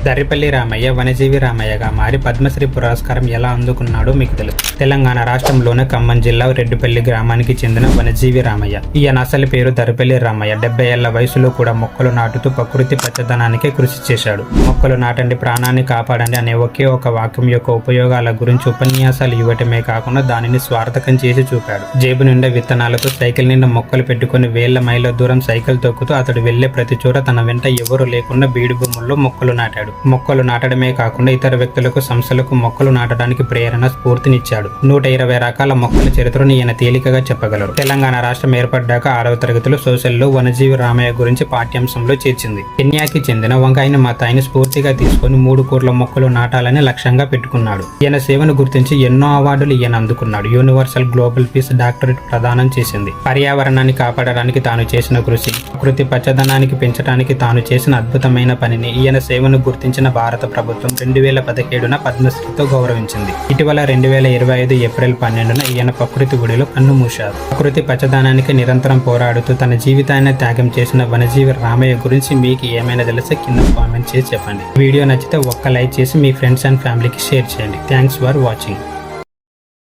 దర్రిపల్లి రామయ్య వనజీవి రామయ్యగా మారి పద్మశ్రీ పురస్కారం ఎలా అందుకున్నాడో మీకు తెలుసు. తెలంగాణ రాష్ట్రంలోని ఖమ్మం జిల్లా రెడ్డిపల్లి గ్రామానికి చెందిన వనజీవి రామయ్య. ఈయన అసలు పేరు దర్రిపల్లి రామయ్య. 70 ఏళ్ల వయసులో కూడా మొక్కలు నాటుతూ ప్రకృతి పచ్చదనానికి కృషి చేశాడు. మొక్కలు నాటండి, ప్రాణాన్ని కాపాడండి అనే ఒకే ఒక వాక్యం యొక్క ఉపయోగాల గురించి ఉపన్యాసాలు ఇవ్వటమే కాకుండా దానిని స్వార్థకం చేసి చూపాడు. జేబు నిండా విత్తనాలతో సైకిల్ నిండా మొక్కలు పెట్టుకుని వేల మైళ్ళ దూరం సైకిల్ తొక్కుతూ అతడు వెళ్లే ప్రతి చోట తన వెంట ఎవరు లేకుండా బీడు భూముల్లో మొక్కలు నాటాడు. మొక్కలు నాటడమే కాకుండా ఇతర వ్యక్తులకు, సంస్థలకు మొక్కలు నాటడానికి ప్రేరణ, స్ఫూర్తినిచ్చాడు. 120 రకాల మొక్కల చరిత్రను ఈయన తేలికగా చెప్పగలరు. తెలంగాణ రాష్ట్రం ఏర్పడ్డాక 6వ తరగతిలో సోషల్లో వనజీవి రామయ్య గురించి పాఠ్యాంశంలో చేర్చింది. కెన్యాకి చెందిన వంకాయని మాతాయిని స్ఫూర్తిగా తీసుకుని 3 కోట్ల మొక్కలు నాటాలని లక్ష్యంగా పెట్టుకున్నాడు. ఈయన సేవను గుర్తించి ఎన్నో అవార్డులు ఈయన అందుకున్నాడు. యూనివర్సల్ గ్లోబల్ పీస్ డాక్టరేట్ ప్రదానం చేసింది. పర్యావరణాన్ని కాపాడడానికి తాను చేసిన కృషి, ప్రకృతి పచ్చదనానికి పెంచడానికి తాను చేసిన అద్భుతమైన పనిని, ఈయన సేవను గుర్తించిన భారత ప్రభుత్వం 2017న పద్మశ్రీతో గౌరవించింది. ఇటీవల 2025 ఏప్రిల్ 12న ఈయన ప్రకృతి గుడిలో కన్నుమూశారు. ప్రకృతి పచ్చదనానికి నిరంతరం పోరాడుతూ తన జీవితాన్ని త్యాగం చేసిన వనజీవి రామయ్య గురించి మీకు ఏమైనా తెలిస్తే కింద కామెంట్ చేసి చెప్పండి. వీడియో నచ్చితే ఒక్క లైక్ చేసి మీ ఫ్రెండ్స్ అండ్ ఫ్యామిలీకి షేర్ చేయండి. Thanks for watching.